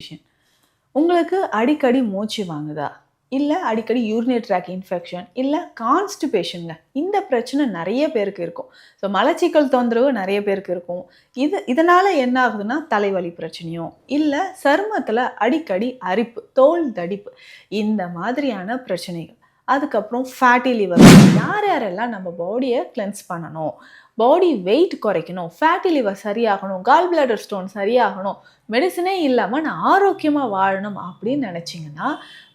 விஷயம். உங்களுக்கு அடிக்கடி மூச்சு வாங்குதா? இல்ல அடிக்கடி யூரினரி ட்ராக் இன்ஃபெக்ஷன், இல்ல கான்ஸ்டிபேஷன்ங்க. இந்த பிரச்சனை நெறைய பேருக்கு இருக்கும். ஸோ மலச்சிக்கல் தொந்தரவு நெறைய பேருக்கு இருக்கும். இதனால என்ன ஆகுதுன்னா, தலைவலி பிரச்சனையோ, இல்ல சருமத்தில அடிக்கடி அரிப்பு, தோல் தடிப்பு இந்த மாதிரியான பிரச்சனைகள். அதுக்கப்புறம் ஃபேட்டி லிவர். யார் யாரெல்லாம் நம்ம பாடிய கிளென்ஸ் பண்ணணும், பாடி வெயிட் குறைக்கணும், ஃபேட்டி லிவர் சரியாகணும், கால் பிளாடர் ஸ்டோன் சரியாகணும், மெடிசனே இல்லாமல் நான் ஆரோக்கியமாக வாழணும் அப்படின்னு நினச்சிங்கன்னா,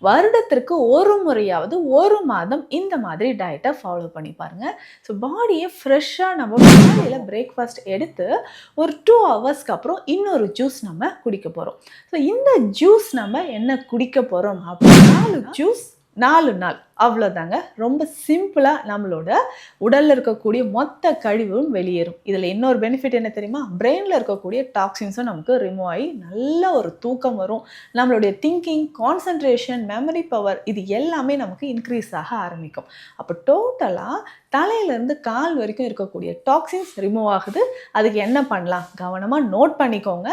வருடத்திற்கு ஒரு முறையாவது ஒரு மாதம் இந்த மாதிரி டயட்டை ஃபாலோ பண்ணி பாருங்கள். ஸோ பாடியை ஃப்ரெஷ்ஷாக நம்ம காலையில் பிரேக்ஃபாஸ்ட் எடுத்து ஒரு 2 ஹவர்ஸ்க்கு அப்புறம் இன்னொரு ஜூஸ் நம்ம குடிக்க போகிறோம். ஸோ இந்த ஜூஸ் நம்ம என்ன குடிக்க போகிறோம் அப்படின்னா, 4 ஜூஸ் 4 நாள் அவ்வளோதாங்க. ரொம்ப சிம்பிளாக நம்மளோட உடலில் இருக்கக்கூடிய மொத்த கழிவும் வெளியேறும். இதில் இன்னொரு பெனிஃபிட் என்ன தெரியுமா? பிரெயினில் இருக்கக்கூடிய டாக்ஸின்ஸும் நமக்கு ரிமூவ் ஆகி நல்ல ஒரு தூக்கம் வரும். நம்மளுடைய திங்கிங், கான்சன்ட்ரேஷன், மெமரி பவர் இது எல்லாமே நமக்கு இன்க்ரீஸ் ஆக ஆரம்பிக்கும். அப்போ டோட்டலாக தலையிலேருந்து கால் வரைக்கும் இருக்கக்கூடிய டாக்ஸின்ஸ் ரிமூவ் ஆகுது. அதுக்கு என்ன பண்ணலாம்? கவனமாக நோட் பண்ணிக்கோங்க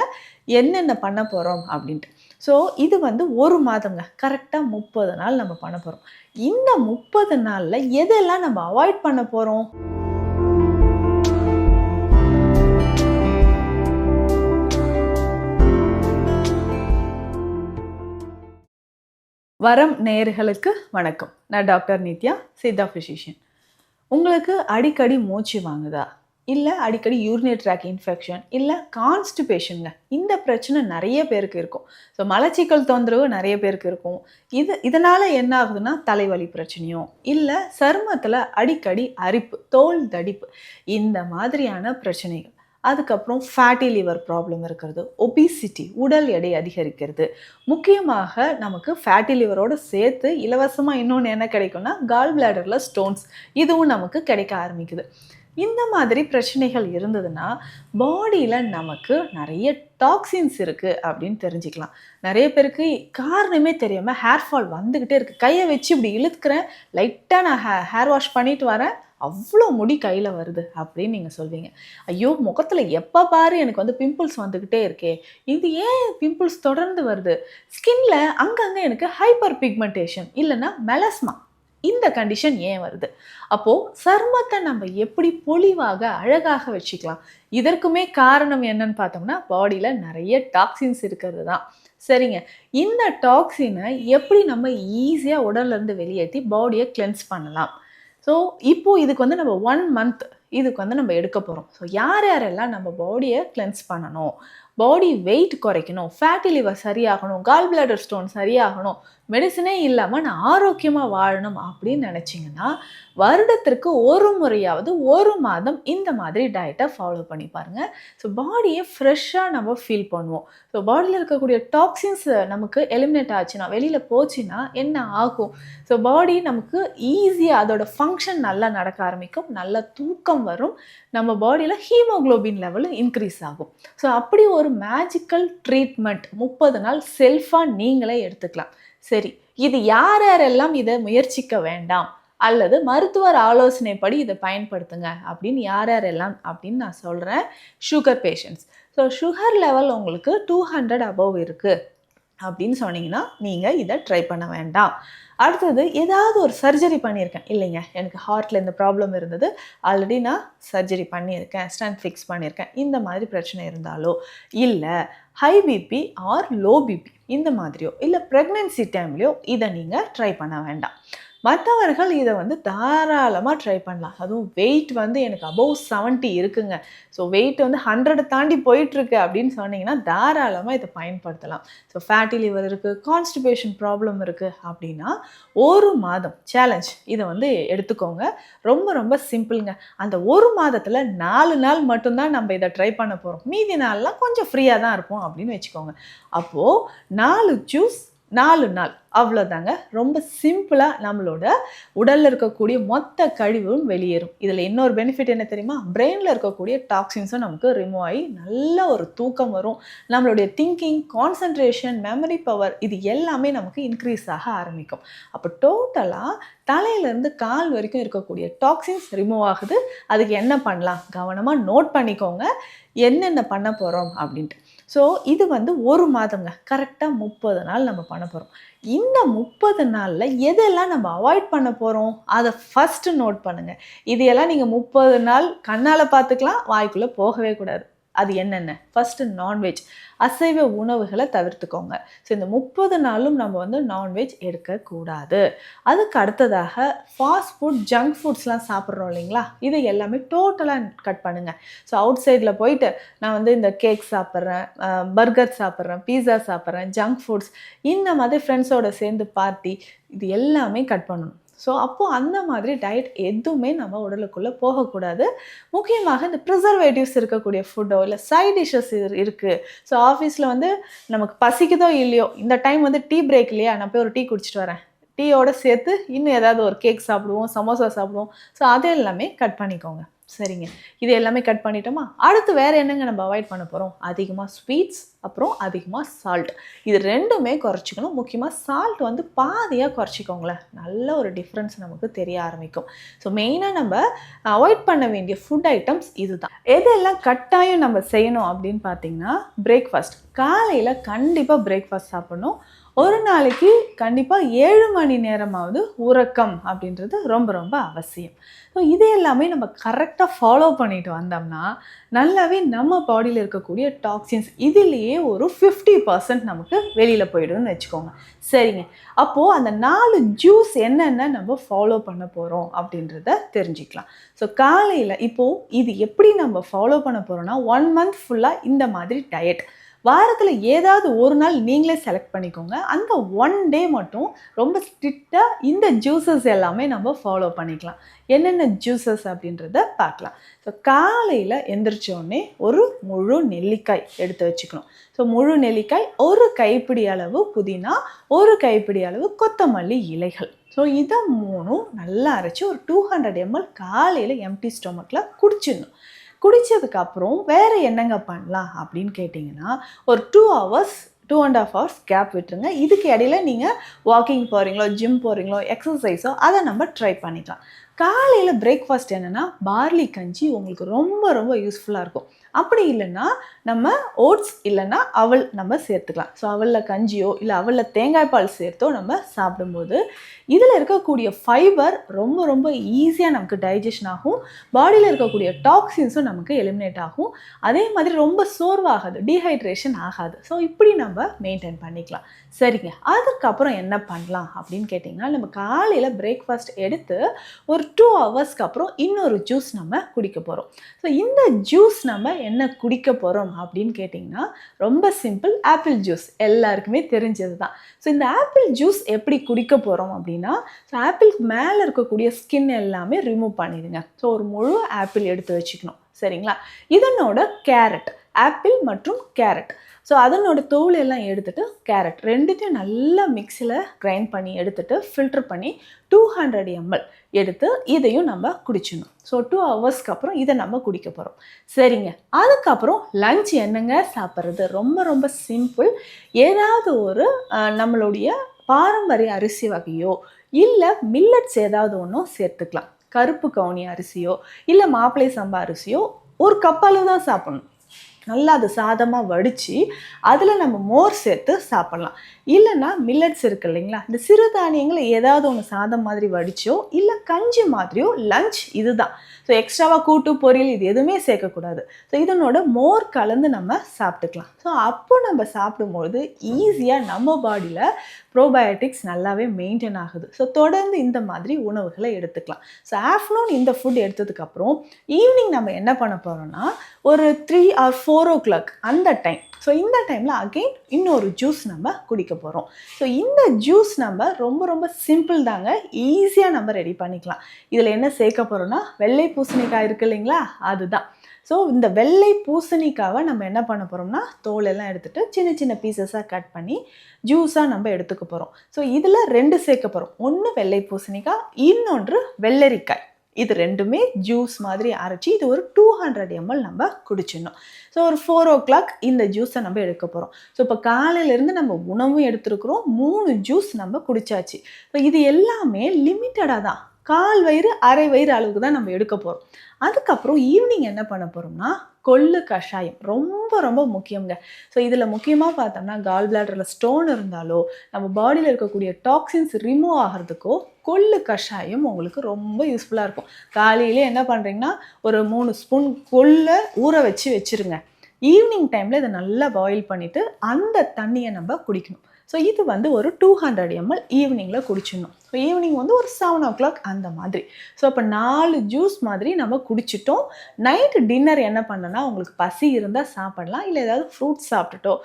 என்னென்ன பண்ண போகிறோம் அப்படின்ட்டு. ஸோ இது வந்து ஒரு மாதங்க, கரெக்டாக 30 நாள் நம்ம பண்ண போகிறோம். இந்த 30 நாளில் எதெல்லாம் நம்ம அவாய்ட் பண்ண போகிறோம்? வரம் நேயர்களுக்கு வணக்கம். நான் டாக்டர் நித்யா, சித்தா ஃபிசிஷியன். உங்களுக்கு அடிக்கடி மூச்சு வாங்குதா? இல்லை அடிக்கடி யூரினரி ட்ராக் இன்ஃபெக்ஷன், இல்லை கான்ஸ்டிபேஷனுங்க. இந்த பிரச்சனை நிறைய பேருக்கு இருக்கும். ஸோ மலச்சிக்கல் தொந்தரவு நிறைய பேருக்கு இருக்கும். இதனால் என்ன ஆகுதுன்னா, தலைவலி பிரச்சனையோ, இல்லை சருமத்தில் அடிக்கடி அரிப்பு, தோல் தடிப்பு இந்த மாதிரியான பிரச்சனைகள். அதுக்கப்புறம் ஃபேட்டி லிவர் ப்ராப்ளம் இருக்கிறது, ஒபிசிட்டி உடல் எடை அதிகரிக்கிறது. முக்கியமாக நமக்கு ஃபேட்டி லிவரோடு சேர்த்து இலவசமாக இன்னொன்று என்ன கிடைக்கும்னா, கால் பிளாடரில் ஸ்டோன்ஸ் இதுவும் நமக்கு கிடைக்க ஆரம்பிக்குது. இந்த மாதிரி பிரச்சனைகள் இருந்ததுன்னா, பாடியில் நமக்கு நிறைய டாக்ஸின்ஸ் இருக்குது அப்படின்னு தெரிஞ்சுக்கலாம். நிறைய பேருக்கு காரணமே தெரியாமல் ஹேர் ஃபால் வந்துக்கிட்டே இருக்குது. கையை வச்சு இப்படி இழுத்துக்கிறேன், லைட்டாக நான் ஹேர் வாஷ் பண்ணிட்டு வரேன், அவ்வளோ முடி கையில் வருது அப்படின்னு நீங்கள் சொல்வீங்க. ஐயோ, முகத்தில் எப்போ பாரு எனக்கு வந்து பிம்பிள்ஸ் வந்துக்கிட்டே இருக்கே, இது ஏன் பிம்பிள்ஸ் தொடர்ந்து வருது? ஸ்கின்ல அங்கங்கே எனக்கு ஹைப்பர் பிக்மெண்டேஷன் இல்லைன்னா மெலஸ்மா இந்த கண்டிஷன் ஏன் வருது? அப்போது சருமத்தை நம்ம எப்படி பொலிவாக அழகாக வச்சுக்கலாம்? இதற்குமே காரணம் என்னன்னு பார்த்தோம்னா, பாடியில் நிறைய டாக்ஸின்ஸ் இருக்கிறது தான். சரிங்க, இந்த டாக்ஸினை எப்படி நம்ம ஈஸியாக உடல்லேருந்து வெளியேற்றி பாடியை கிளென்ஸ் பண்ணலாம்? ஸோ இப்போது இதுக்கு வந்து நம்ம 1 மந்த் இதுக்கு வந்து நம்ம எடுக்க போகிறோம். ஸோ யார் யாரெல்லாம் நம்ம பாடியை கிளென்ஸ் பண்ணணும், பாடி வெயிட் குறைக்கணும், ஃபேட்டி லிவர் சரியாகணும், கால் பிளாடர் ஸ்டோன் சரியாகணும், மெடிசனே இல்லாமல் நான் ஆரோக்கியமாக வாழணும் அப்படின்னு நினச்சிங்கன்னா, வருடத்திற்கு ஒரு முறையாவது ஒரு மாதம் இந்த மாதிரி டயட்டை ஃபாலோ பண்ணி பாருங்கள். ஸோ பாடியை ஃப்ரெஷ்ஷாக நம்ம ஃபீல் பண்ணுவோம். ஸோ பாடியில் இருக்கக்கூடிய டாக்ஸின்ஸ் நமக்கு எலிமினேட் ஆச்சுன்னா, வெளியில் போச்சுன்னா என்ன ஆகும்? ஸோ பாடி நமக்கு ஈஸியாக அதோட ஃபங்க்ஷன் நல்லா நடக்க ஆரம்பிக்கும், நல்ல தூக்கம் வரும், நம்ம பாடியில் ஹீமோக்ளோபின் லெவலும் இன்க்ரீஸ் ஆகும். ஸோ அப்படி ஒரு மேஜிக்கல் ட்ரீட்மெண்ட் 30 நாள் செல்ஃபாக நீங்களே எடுத்துக்கலாம். சரி, இது யார் யாரெல்லாம் இதை முயற்சிக்க வேண்டாம் அல்லது மருத்துவர் ஆலோசனைப்படி இதை பயன்படுத்துங்க அப்படின்னு யார் யாரெல்லாம் அப்படின்னு நான் சொல்கிறேன். Sugar patients. So sugar level உங்களுக்கு 200 அபவ் இருக்குது அப்படின்னு சொன்னீங்கன்னா நீங்கள் இதை ட்ரை பண்ண வேண்டாம். அடுத்தது, ஏதாவது ஒரு சர்ஜரி பண்ணியிருக்கேன் இல்லைங்க, எனக்கு ஹார்ட்டில் இந்த ப்ராப்ளம் இருந்தது, ஆல்ரெடி நான் சர்ஜரி பண்ணியிருக்கேன், ஸ்டண்ட் ஃபிக்ஸ் பண்ணியிருக்கேன், இந்த மாதிரி பிரச்சனை இருந்தாலோ, இல்லை high BP or low BP இந்த மாதிரியோ, இல்லை ப்ரெக்னென்சி டைம்லையோ இதை நீங்கள் ட்ரை பண்ண வேண்டாம். மற்றவர்கள் இதை வந்து தாராளமாக ட்ரை பண்ணலாம். அதுவும் வெயிட் வந்து எனக்கு அபவ் 70 இருக்குங்க, ஸோ வெயிட் வந்து 100 தாண்டி போயிட்டுருக்கு அப்படின்னு சொன்னீங்கன்னா தாராளமாக இதை பயன்படுத்தலாம். ஸோ ஃபேட்டி லிவர் இருக்குது, கான்ஸ்டிபேஷன் ப்ராப்ளம் இருக்குது அப்படின்னா ஒரு மாதம் சேலஞ்ச் இதை வந்து எடுத்துக்கோங்க. ரொம்ப ரொம்ப சிம்பிளுங்க. அந்த ஒரு மாதத்தில் 4 நாள் மட்டும்தான் நம்ம இதை ட்ரை பண்ண போகிறோம். மீதி நாள்லாம் கொஞ்சம் ஃப்ரீயாக தான் இருப்போம் அப்படின்னு வச்சுக்கோங்க. அப்போது 4 ஜூஸ் 4 நாள் அவ்வளோதாங்க. ரொம்ப சிம்பிளாக நம்மளோட உடலில் இருக்கக்கூடிய மொத்த கழிவும் வெளியேறும். இதில் இன்னொரு பெனிஃபிட் என்ன தெரியுமா? பிரெயினில் இருக்கக்கூடிய டாக்ஸின்ஸும் நமக்கு ரிமூவ் ஆகி நல்ல ஒரு தூக்கம் வரும். நம்மளுடைய திங்கிங், கான்சன்ட்ரேஷன், மெமரி பவர் இது எல்லாமே நமக்கு இன்க்ரீஸ் ஆக ஆரம்பிக்கும். அப்போ டோட்டலாக தலையிலேருந்து கால் வரைக்கும் இருக்கக்கூடிய டாக்ஸின்ஸ் ரிமூவ் ஆகுது. அதுக்கு என்ன பண்ணலாம்? கவனமாக நோட் பண்ணிக்கோங்க என்னென்ன பண்ண போகிறோம் அப்படின்ட்டு. ஸோ இது வந்து 1 மாதங்க. கரெக்டாக 30 நாள் நம்ம பண்ண போகிறோம். இந்த 30 நாளில் எதெல்லாம் நம்ம அவாய்ட் பண்ண போகிறோம் அதை ஃபஸ்ட்டு நோட் பண்ணுங்கள். இது எல்லாம் நீங்கள் 30 நாள் கண்ணால் பார்த்துக்கலாம், வாய்க்குள்ளே போகவே கூடாது. அது என்னென்ன? ஃபஸ்ட்டு நான்வெஜ், அசைவ உணவுகளை தவிர்த்துக்கோங்க. ஸோ இந்த 30 நாளும் நம்ம வந்து நான்வெஜ் எடுக்கக்கூடாது. அதுக்கு அடுத்ததாக ஃபாஸ்ட் ஃபுட், ஜங்க் ஃபுட்ஸ்லாம் சாப்பிட்றோம் இல்லைங்களா, இதை எல்லாமே டோட்டலாக கட் பண்ணுங்கள். ஸோ அவுட் சைடில் போயிட்டு நான் வந்து இந்த கேக் சாப்பிட்றேன், பர்கர் சாப்பிட்றேன், பீஸா சாப்பிட்றேன், ஜங்க் ஃபுட்ஸ், இந்த மாதிரி ஃப்ரெண்ட்ஸோடு சேர்ந்து பார்ட்டி, இது எல்லாமே கட் பண்ணணும். ஸோ அப்போது அந்த மாதிரி டயட் எதுவுமே நம்ம உடலுக்குள்ளே போகக்கூடாது. முக்கியமாக இந்த ப்ரிசர்வேட்டிவ்ஸ் இருக்கக்கூடிய ஃபுட்டோ இல்லை சைட் டிஷ்ஷஸ் இருக்குது. ஸோ ஆஃபீஸில் வந்து நமக்கு பசிக்குதோ இல்லையோ, இந்த டைம் வந்து டீ பிரேக் இல்லையா, நான் போய் ஒரு டீ குடிச்சிட்டு வரேன், டீயோடு சேர்த்து இன்னும் ஏதாவது ஒரு கேக் சாப்பிடுவோம், சமோசா சாப்பிடுவோம். ஸோ அது எல்லாமே கட் பண்ணிக்கோங்க. சரிங்க, இது எல்லாமே கட் பண்ணிட்டோமா? அடுத்து வேறு என்னங்க நம்ம அவாய்ட் பண்ண போகிறோம்? அதிகமாக ஸ்வீட்ஸ், அப்புறம் அதிகமாக சால்ட், இது ரெண்டுமே குறைச்சிக்கணும். முக்கியமாக சால்ட் வந்து பாதியாக குறைச்சிக்கோங்களேன். நல்ல ஒரு டிஃப்ரென்ஸ் நமக்கு தெரிய ஆரம்பிக்கும். ஸோ மெயினாக நம்ம அவாய்ட் பண்ண வேண்டிய ஃபுட் ஐட்டம்ஸ் இதுதான். எதெல்லாம் கட்டாயம் நம்ம செய்யணும் அப்படின்னு பார்த்தீங்கன்னா, பிரேக்ஃபாஸ்ட், காலையில் கண்டிப்பாக பிரேக்ஃபாஸ்ட் சாப்பிடணும். ஒரு நாளைக்கு கண்டிப்பாக 7 மணி நேரமாவது உறக்கம் அப்படின்றது ரொம்ப ரொம்ப அவசியம். ஸோ இது எல்லாமே நம்ம கரெக்டாக ஃபாலோ பண்ணிட்டு வந்தோம்னா நல்லாவே நம்ம பாடியில் இருக்கக்கூடிய டாக்ஸின்ஸ் இதிலேயே ஒரு 50% நமக்கு வெளியில் போய்டும்னு வச்சுக்கோங்க. சரிங்க, அப்போது அந்த 4 ஜூஸ் என்னென்ன நம்ம ஃபாலோ பண்ண போகிறோம் அப்படின்றத தெரிஞ்சுக்கலாம். ஸோ காலையில் இப்போது இது எப்படி நம்ம ஃபாலோ பண்ண போகிறோம்னா, 1 மந்த் ஃபுல்லாக இந்த மாதிரி டயட். வாரத்தில் ஏதாவது ஒரு நாள் நீங்களே செலக்ட் பண்ணிக்கோங்க. அந்த 1 டே மட்டும் ரொம்ப ஸ்ட்ரிக்டாக இந்த ஜூஸஸ் எல்லாமே நம்ம ஃபாலோ பண்ணிக்கலாம். என்னென்ன ஜூஸஸ் அப்படின்றத பார்க்கலாம். ஸோ காலையில் எந்திரிச்சோடனே ஒரு முழு நெல்லிக்காய் எடுத்து வச்சுக்கணும். ஸோ முழு நெல்லிக்காய், ஒரு கைப்பிடி அளவு புதினா, ஒரு கைப்பிடி அளவு கொத்தமல்லி இலைகள். ஸோ இதை 3 நல்லா அரைச்சி ஒரு 200 ml காலையில் எம்டி ஸ்டொமக்கில் குடிச்சிடணும். குடித்ததுக்கப்புறம் வேறு என்னங்க பண்ணலாம் அப்படின்னு கேட்டிங்கன்னா, ஒரு 2 hours 2.5 hours கேப் விட்டுருங்க. இதுக்கு இடையில நீங்கள் வாக்கிங் போகிறீங்களோ, ஜிம் போகிறீங்களோ, எக்ஸசைஸோ அதை நம்ம ட்ரை பண்ணிக்கலாம். காலையில் பிரேக்ஃபாஸ்ட் என்னென்னா, பார்லி கஞ்சி உங்களுக்கு ரொம்ப ரொம்ப யூஸ்ஃபுல்லாக இருக்கும். அப்படி இல்லைன்னா நம்ம ஓட்ஸ் இல்லைன்னா அவல் நம்ம சேர்த்துக்கலாம். ஸோ அவலில் கஞ்சியோ இல்லை அவலில் தேங்காய் பால் சேர்த்தோ நம்ம சாப்பிடும்போது இதில் இருக்கக்கூடிய ஃபைபர் ரொம்ப ரொம்ப ஈஸியாக நமக்கு டைஜஷன் ஆகும். பாடியில் இருக்கக்கூடிய டாக்ஸின்ஸும் நமக்கு எலிமினேட் ஆகும். அதே மாதிரி ரொம்ப சோர்வாகாது, டீஹைட்ரேஷன் ஆகாது. ஸோ இப்படி நம்ம மெயின்டைன் பண்ணிக்கலாம். சரிங்க, அதுக்கப்புறம் என்ன பண்ணலாம் அப்படின்னு கேட்டிங்கன்னா, நம்ம காலையில் பிரேக்ஃபாஸ்ட் எடுத்து ஒரு 2 ஹவர்ஸ்க்கு அப்புறம் இன்னொரு ஜூஸ் நம்ம குடிக்க போகிறோம். ஸோ இந்த ஜூஸ் நம்ம என்ன குடிக்க போகிறோம் அப்படின்னு கேட்டிங்கன்னா, ரொம்ப சிம்பிள், ஆப்பிள் ஜூஸ். எல்லாருக்குமே தெரிஞ்சது தான். ஸோ இந்த ஆப்பிள் ஜூஸ் எப்படி குடிக்க போகிறோம் அப்படின்னா, ஸோ ஆப்பிளுக்கு மேலே இருக்கக்கூடிய ஸ்கின் எல்லாமே ரிமூவ் பண்ணிடுங்க. ஸோ ஒரு முழு ஆப்பிள் எடுத்து வச்சுக்கணும். சரிங்களா, இதனோட கேரட், ஆப்பிள் மற்றும் கேரட், ஸோ அதனோட தோல் எல்லாம் எடுத்துகிட்டு கேரட் ரெண்டுத்தையும் நல்லா மிக்சியில் கிரைண்ட் பண்ணி எடுத்துகிட்டு ஃபில்டர் பண்ணி 200 ml எடுத்து இதையும் நம்ம குடிச்சிடணும். ஸோ 2 ஹவர்ஸ்க்கு அப்புறம் இதை நம்ம குடிக்க போகிறோம். சரிங்க, அதுக்கப்புறம் லஞ்ச் என்னங்க சாப்பிட்றது? ரொம்ப ரொம்ப சிம்பிள். ஏதாவது ஒரு நம்மளுடைய பாரம்பரிய அரிசி வகையோ இல்லை மில்லட்ஸ் ஏதாவது ஒன்றும் சேர்த்துக்கலாம். கருப்பு கவுனி அரிசியோ இல்லை மாப்பிள்ளை சம்பா அரிசியோ ஒரு கப்பளவு தான் சாப்பிடணும். நல்லா அது சாதமாக வடித்து அதில் நம்ம மோர் சேர்த்து சாப்பிட்லாம். இல்லைன்னா மில்லட்ஸ் இருக்குது இல்லைங்களா, இந்த சிறுதானியங்களை ஏதாவது ஒன்று சாதம் மாதிரி வடிச்சோ இல்லை கஞ்சி மாதிரியோ லஞ்ச் இதுதான். ஸோ எக்ஸ்ட்ராவாக கூட்டு பொரியல் இது எதுவுமே சேர்க்கக்கூடாது. ஸோ இதனோட மோர் கலந்து நம்ம சாப்பிட்டுக்கலாம். ஸோ அப்போ நம்ம சாப்பிடும்போது ஈஸியாக நம்ம பாடியில் ப்ரோபயோட்டிக்ஸ் நல்லாவே மெயின்டைன் ஆகுது. ஸோ தொடர்ந்து இந்த மாதிரி உணவுகளை எடுத்துக்கலாம். ஸோ ஆஃப்டர்நூன் இந்த ஃபுட் எடுத்ததுக்கப்புறம் ஈவினிங் நம்ம என்ன பண்ண போகிறோம்னா, ஒரு 3 or 4 o'clock அந்த டைம். ஸோ இந்த டைமில் அகெயின் இன்னொரு ஜூஸ் நம்ம குடிக்க போகிறோம். ஸோ இந்த ஜூஸ் நம்ம ரொம்ப ரொம்ப சிம்பிள் தாங்க, ஈஸியாக நம்ம ரெடி பண்ணிக்கலாம். இதில் என்ன சேர்க்க போகிறோம்னா, வெள்ளை பூசணிக்காய் இருக்குது இல்லைங்களா, அதுதான். ஸோ இந்த வெள்ளை பூசணிக்காவை நம்ம என்ன பண்ண போகிறோம்னா, தோலெல்லாம் எடுத்துகிட்டு சின்ன சின்ன பீசஸாக கட் பண்ணி ஜூஸாக நம்ம எடுத்துக்க போகிறோம். ஸோ இதில் 2 சேர்க்க போகிறோம். ஒன்று வெள்ளை பூசணிக்காய், இன்னொன்று வெள்ளரிக்காய். இது ரெண்டுமே ஜூஸ் மாதிரி அரைச்சி இது ஒரு 200 ml நம்ம குடிச்சிடணும். ஸோ ஒரு 4 o'clock இந்த ஜூஸை நம்ம எடுக்க போகிறோம். ஸோ இப்போ காலையிலேருந்து நம்ம உணவும் எடுத்துருக்குறோம், 3 ஜூஸ் நம்ம குடித்தாச்சு. ஸோ இது எல்லாமே லிமிட்டடாக தான், 1/4 வயிறு 1/2 வயிறு அளவுக்கு தான் நம்ம எடுக்க போகிறோம். அதுக்கப்புறம் ஈவினிங் என்ன பண்ண போகிறோம்னா, கொள்ளு கஷாயம் ரொம்ப ரொம்ப முக்கியங்க. ஸோ இதில் முக்கியமாக பார்த்தோம்னா கால் பிளாடரில் ஸ்டோன் இருந்தாலோ நம்ம பாடியில் இருக்கக்கூடிய டாக்ஸின்ஸ் ரிமூவ் ஆகிறதுக்கோ கொள்ளு கஷாயம் உங்களுக்கு ரொம்ப யூஸ்ஃபுல்லாக இருக்கும். காலையிலே என்ன பண்ணுறீங்கன்னா ஒரு 3 ஸ்பூன் கொள்ளை ஊற வச்சுருங்க. ஈவினிங் டைமில் இதை நல்லா பாயில் பண்ணிவிட்டு அந்த தண்ணியை நம்ம குடிக்கணும். ஸோ இது வந்து ஒரு 200 ml ஈவினிங்கில் குடிச்சிடணும். ஸோ ஈவினிங் வந்து ஒரு 7 o'clock அந்த மாதிரி. ஸோ அப்போ 4 ஜூஸ் மாதிரி நம்ம குடிச்சிட்டோம். நைட்டு டின்னர் என்ன பண்ணனா உங்களுக்கு பசி இருந்தால் சாப்பிடலாம். இல்லை ஏதாவது ஃப்ரூட்ஸ் சாப்பிட்டுட்டோ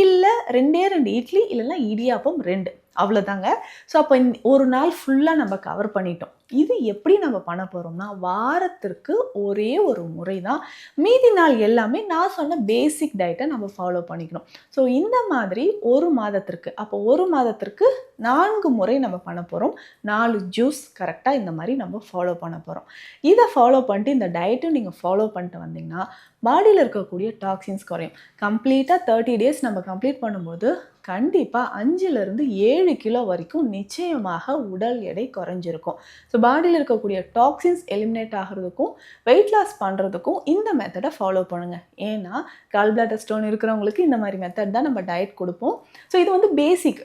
இல்லை 2 இட்லி இல்லைன்னா இடியாப்பம் 2 அவ்வளோதாங்க. ஸோ அப்போ ஒரு நாள் ஃபுல்லாக நம்ம கவர் பண்ணிட்டோம். இது எப்படி நம்ம பண்ண போகிறோம்னா வாரத்திற்கு ஒரே ஒரு முறை தான். மீதி நாள் எல்லாமே நான் சொன்ன பேசிக் டயட்டை நம்ம ஃபாலோ பண்ணிக்கணும். ஸோ இந்த மாதிரி ஒரு மாதத்திற்கு அப்போ ஒரு மாதத்திற்கு 4 முறை நம்ம பண்ண போகிறோம். 4 ஜூஸ் கரெக்டாக இந்த மாதிரி நம்ம ஃபாலோ பண்ண போகிறோம். இதை ஃபாலோ பண்ணிட்டு இந்த டயட்டும் நீங்கள் ஃபாலோ பண்ணிட்டு வந்தீங்கன்னா பாடியில் இருக்கக்கூடிய டாக்ஸின்ஸ் குறையும். கம்ப்ளீட்டாக 30 days நம்ம கம்ப்ளீட் பண்ணும்போது கண்டிப்பாக 5லிருந்து 7 கிலோ வரைக்கும் நிச்சயமாக உடல் எடை குறைஞ்சிருக்கும். ஸோ பாடியில் இருக்கக்கூடிய டாக்ஸின்ஸ் எலிமினேட் ஆகிறதுக்கும் வெயிட் லாஸ் பண்ணுறதுக்கும் இந்த மெத்தடை ஃபாலோ பண்ணுங்கள். ஏன்னா கால் பிளாடர் ஸ்டோன் இருக்கிறவங்களுக்கு இந்த மாதிரி மெத்தட் தான் நம்ம டயட் கொடுப்போம். ஸோ இது வந்து பேசிக்.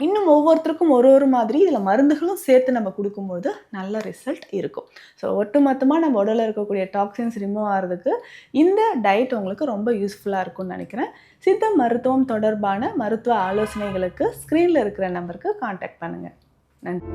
இன்னும் ஒவ்வொருத்தருக்கும் ஒரு மாதிரி இதில் மருந்துகளும் சேர்த்து நம்ம கொடுக்கும்போது நல்ல ரிசல்ட் இருக்கும். ஸோ ஒட்டுமொத்தமாக நம்ம உடலில் இருக்கக்கூடிய டாக்ஸின்ஸ் ரிமூவ் ஆகிறதுக்கு இந்த டயட் உங்களுக்கு ரொம்ப யூஸ்ஃபுல்லாக இருக்கும்னு நினைக்கிறேன். சித்த மருத்துவம் தொடர்பான மருத்துவ ஆலோசனைகளுக்கு ஸ்க்ரீனில் இருக்கிற நம்பருக்கு கான்டாக்ட் பண்ணுங்கள். நன்றி.